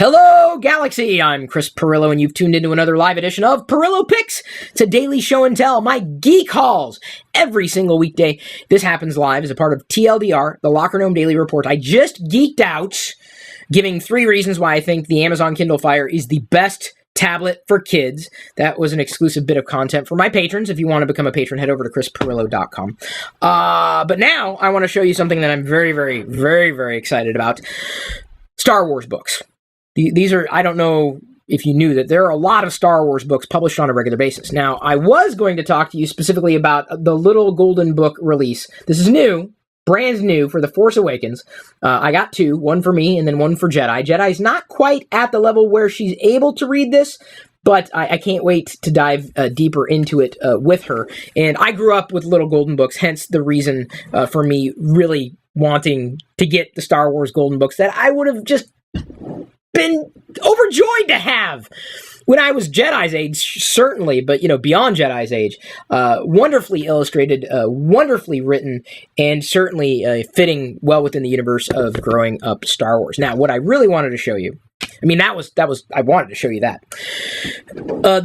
Hello, Galaxy! I'm Chris Pirillo, and you've tuned into another live edition of Pirillo Picks. It's a daily show and tell, my geek hauls, every single weekday. This happens live as a part of TLDR, the LockerGnome Daily Report. I just geeked out, giving 3 reasons why I think the Amazon Kindle Fire is the best tablet for kids. That was an exclusive bit of content for my patrons. If you want to become a patron, head over to chrispirillo.com. But now I want to show you something that I'm very excited about. Star Wars books. These are, I don't know if you knew that there are a lot of Star Wars books published on a regular basis. Now, I was going to talk to you specifically about the Little Golden Book release. This is new, brand new for The Force Awakens. I got 2, one for me and then one for Jedi. Jedi's not quite at the level where she's able to read this, but I can't wait to dive deeper into it with her. And I grew up with Little Golden Books, hence the reason for me really wanting to get the Star Wars Golden Books that I would have just been overjoyed to have when I was Jedi's age, certainly, but, beyond Jedi's age. Wonderfully illustrated, wonderfully written, and certainly fitting well within the universe of growing up Star Wars. Now, what I really wanted to show you, I wanted to show you that.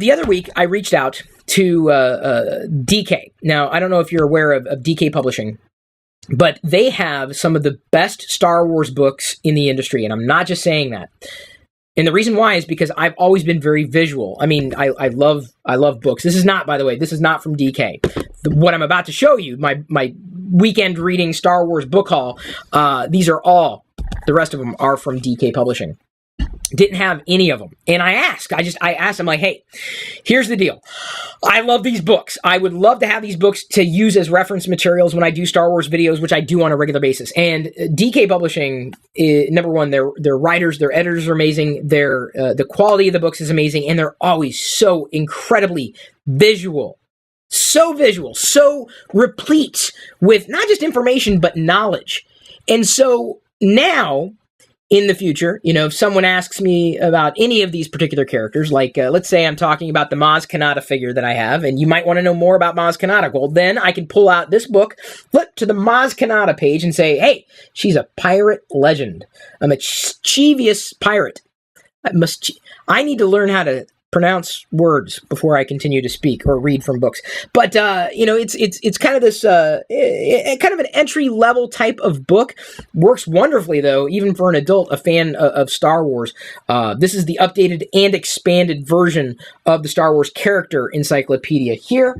The other week, I reached out to DK. Now, I don't know if you're aware of DK Publishing, but they have some of the best Star Wars books in the industry, and I'm not just saying that. And the reason why is because I've always been very visual. I mean, I love books. This is not, by the way, this is not from DK. What I'm about to show you, my weekend reading Star Wars book haul, these are all, the rest of them are from DK Publishing. Didn't have any of them. And I asked, I'm like, hey, here's the deal. I love these books. I would love to have these books to use as reference materials when I do Star Wars videos, which I do on a regular basis. And DK Publishing, number one, their writers, their editors are amazing. The quality of the books is amazing. And they're always so incredibly visual. So visual, so replete with not just information, but knowledge. And so now, in the future, if someone asks me about any of these particular characters, like let's say I'm talking about the Maz Kanata figure that I have, and you might want to know more about Maz Kanata, well, then I can pull out this book, flip to the Maz Kanata page, and say, hey, she's a pirate legend. I'm a mischievous pirate. I need to learn how to pronounce words before I continue to speak or read from books. But it's kind of this kind of an entry level type of book. Works wonderfully though, even for an adult, a fan of Star Wars. This is the updated and expanded version of the Star Wars character encyclopedia here.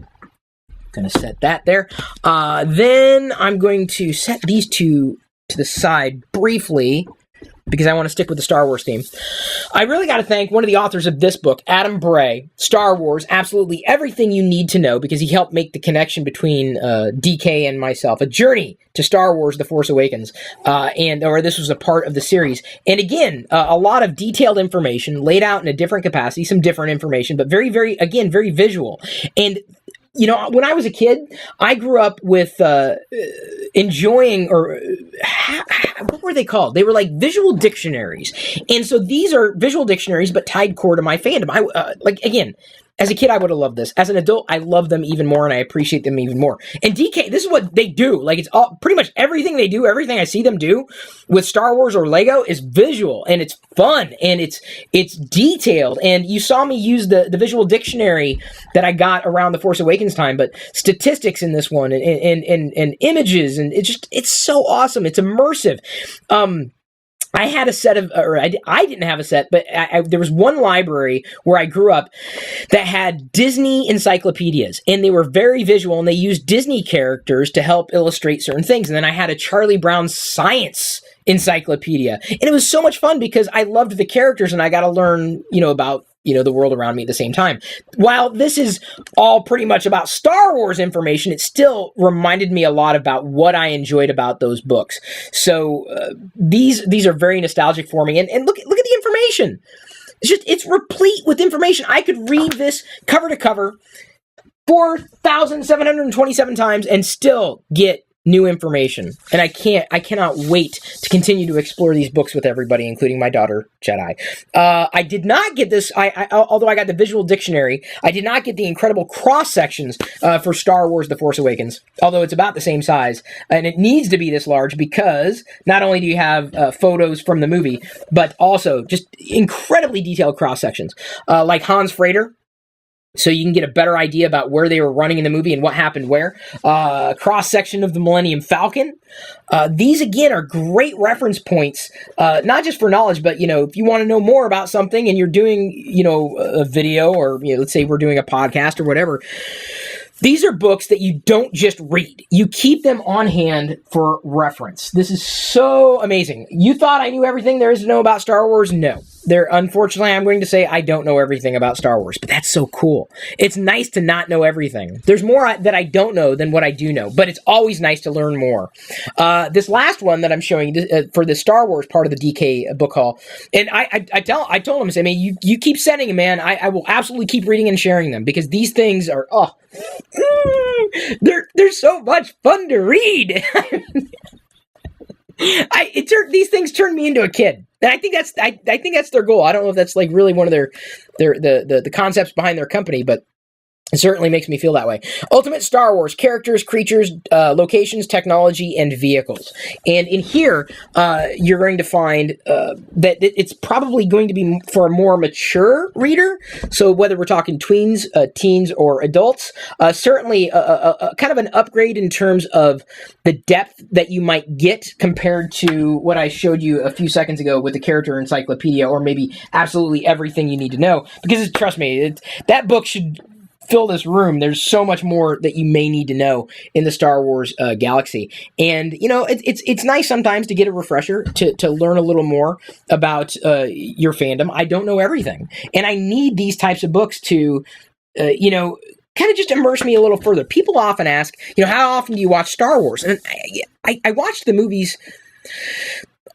Going to set that there. Then I'm going to set these two to the side briefly, because I want to stick with the Star Wars theme. I really got to thank one of the authors of this book, Adam Bray, Star Wars, absolutely everything you need to know, because he helped make the connection between DK and myself, a journey to Star Wars, The Force Awakens, or this was a part of the series. And again, a lot of detailed information laid out in a different capacity, some different information, but very visual. And when I was a kid, I grew up with enjoying, or what were they called? They were like visual dictionaries. And so these are visual dictionaries, but tied core to my fandom. Again, as a kid, I would have loved this. As an adult, I love them even more, and I appreciate them even more. And DK, this is what they do. Like, it's all pretty much everything they do, everything I see them do with Star Wars or Lego is visual, and it's fun, and it's detailed. And you saw me use the visual dictionary that I got around the Force Awakens time, but statistics in this one, and images, and it's so awesome. It's immersive. I had a set of, or I didn't have a set, but there was one library where I grew up that had Disney encyclopedias, and they were very visual, and they used Disney characters to help illustrate certain things. And then I had a Charlie Brown science encyclopedia, and it was so much fun because I loved the characters, and I got to learn, about the world around me at the same time. While this is all pretty much about Star Wars information, it still reminded me a lot about what I enjoyed about those books. So these are very nostalgic for me. And look at the information. It's replete with information. I could read this cover to cover 4,727 times and still get new information. And I cannot wait to continue to explore these books with everybody, including my daughter, Jedi. I did not get this, although I got the visual dictionary, I did not get the incredible cross-sections for Star Wars The Force Awakens, although it's about the same size. And it needs to be this large because not only do you have photos from the movie, but also just incredibly detailed cross-sections. Like Han's Freighter, so you can get a better idea about where they were running in the movie and what happened where. Cross-section of the Millennium Falcon. These, again, are great reference points, not just for knowledge, but, if you want to know more about something and you're doing, a video or, let's say we're doing a podcast or whatever, these are books that you don't just read. You keep them on hand for reference. This is so amazing. You thought I knew everything there is to know about Star Wars? No. Unfortunately, I'm going to say I don't know everything about Star Wars, but that's so cool. It's nice to not know everything. There's more that I don't know than what I do know, but it's always nice to learn more. This last one that I'm showing you for the Star Wars part of the DK book haul, and I told him, I mean, you keep sending them, man. I will absolutely keep reading and sharing them because these things are they're so much fun to read. These things turn me into a kid. And I think that's their goal. I don't know if that's like really one of the concepts behind their company, but it certainly makes me feel that way. Ultimate Star Wars, characters, creatures, locations, technology, and vehicles. And in here, you're going to find that it's probably going to be for a more mature reader. So whether we're talking tweens, teens, or adults, certainly a kind of an upgrade in terms of the depth that you might get compared to what I showed you a few seconds ago with the character encyclopedia, or maybe absolutely everything you need to know. Because trust me, that book should fill this room. There's so much more that you may need to know in the Star Wars galaxy. And, it's nice sometimes to get a refresher, to learn a little more about your fandom. I don't know everything. And I need these types of books to, kind of just immerse me a little further. People often ask, how often do you watch Star Wars? And I watch the movies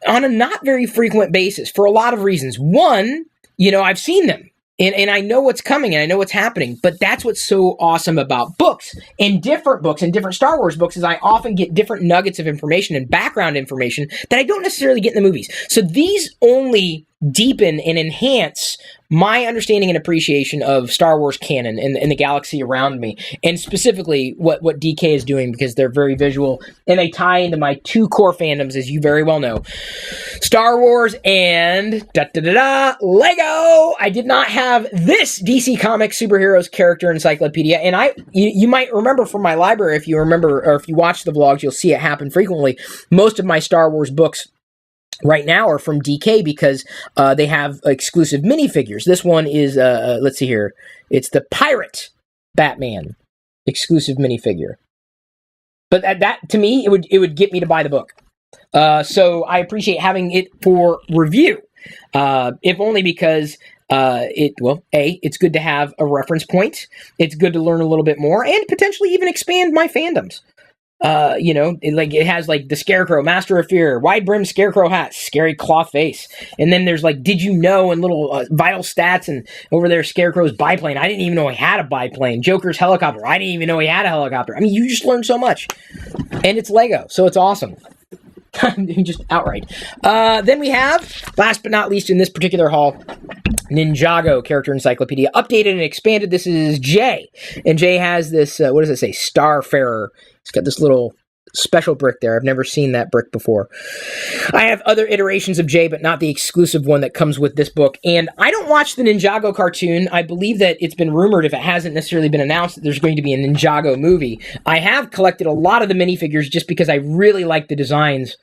on a not very frequent basis for a lot of reasons. One, I've seen them. And I know what's coming and I know what's happening, but that's what's so awesome about books and different Star Wars books is I often get different nuggets of information and background information that I don't necessarily get in the movies. So these only deepen and enhance my understanding and appreciation of Star Wars canon and the galaxy around me, and specifically what DK is doing, because they're very visual and they tie into my two core fandoms, as you very well know, Star Wars and Lego. I did not have this DC Comics Superheroes Character Encyclopedia, and you might remember from my library, if you remember, or if you watch the vlogs, you'll see it happen frequently. Most of my Star Wars books right now are from DK because they have exclusive minifigures. This one is, let's see here, it's the Pirate Batman exclusive minifigure. But that to me, it would get me to buy the book. So I appreciate having it for review, if only because it's good to have a reference point. It's good to learn a little bit more and potentially even expand my fandoms. It has like the Scarecrow, Master of Fear, wide brim Scarecrow hat, scary cloth face. And then there's like, did you know, and little vital stats, and over there, Scarecrow's biplane. I didn't even know he had a biplane. Joker's helicopter. I didn't even know he had a helicopter. I mean, you just learn so much. And it's Lego, so it's awesome. Just outright. Then we have, last but not least in this particular haul, Ninjago Character Encyclopedia, updated and expanded. This is Jay, and Jay has this, what does it say, Starfarer. It's got this little special brick there. I've never seen that brick before. I have other iterations of Jay, but not the exclusive one that comes with this book. And I don't watch the Ninjago cartoon. I believe that it's been rumored, if it hasn't necessarily been announced, that there's going to be a Ninjago movie. I have collected a lot of the minifigures just because I really like the designs,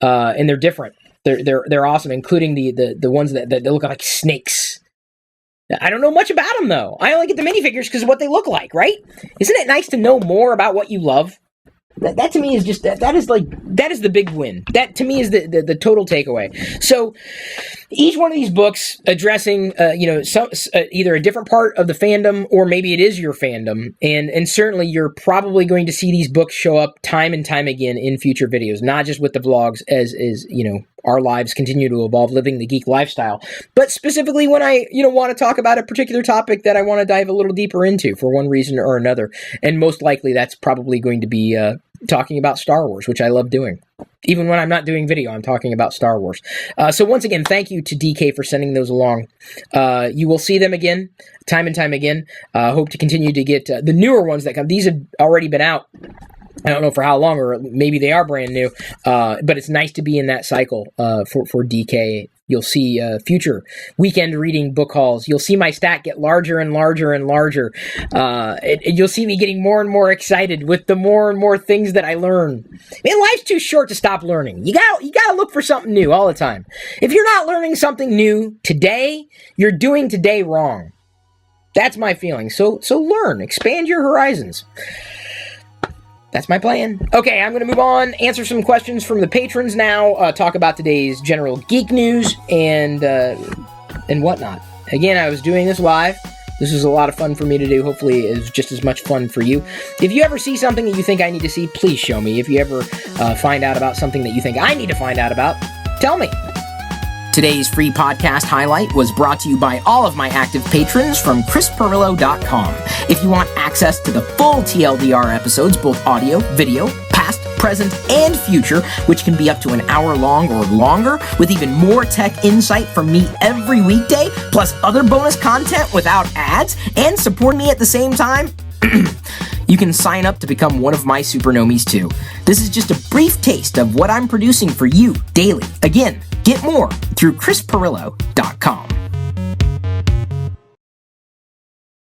and they're different. They're awesome, including the ones that look like snakes. I don't know much about them, though. I only get the minifigures because of what they look like, right? Isn't it nice to know more about what you love? That to me is just, that is the big win. That to me is the total takeaway. So each one of these books addressing, either a different part of the fandom, or maybe it is your fandom. And certainly you're probably going to see these books show up time and time again in future videos, not just with the vlogs as our lives continue to evolve, living the geek lifestyle, but specifically when I, want to talk about a particular topic that I want to dive a little deeper into for one reason or another. And most likely that's probably going to be talking about Star Wars, which I love doing. Even when I'm not doing video, I'm talking about Star Wars. So once again, thank you to DK for sending those along. You will see them again, time and time again. Hope to continue to get the newer ones that come. These have already been out. I don't know for how long, or maybe they are brand new, but it's nice to be in that cycle for DK. You'll see future weekend reading book hauls. You'll see my stack get larger and larger and larger. You'll see me getting more and more excited with the more and more things that I learn. Man, life's too short to stop learning. You gotta look for something new all the time. If you're not learning something new today, you're doing today wrong. That's my feeling. So learn, expand your horizons. That's my plan. Okay, I'm going to move on, answer some questions from the patrons now, talk about today's general geek news, and whatnot. Again, I was doing this live. This was a lot of fun for me to do. Hopefully, it was just as much fun for you. If you ever see something that you think I need to see, please show me. If you ever find out about something that you think I need to find out about, tell me. Today's free podcast highlight was brought to you by all of my active patrons from ChrisPirillo.com. If you want access to the full TLDR episodes, both audio, video, past, present, and future, which can be up to an hour long or longer, with even more tech insight from me every weekday, plus other bonus content without ads, and support me at the same time, you can sign up to become one of my supernomies too. This is just a brief taste of what I'm producing for you daily. Again, get more through ChrisPirillo.com.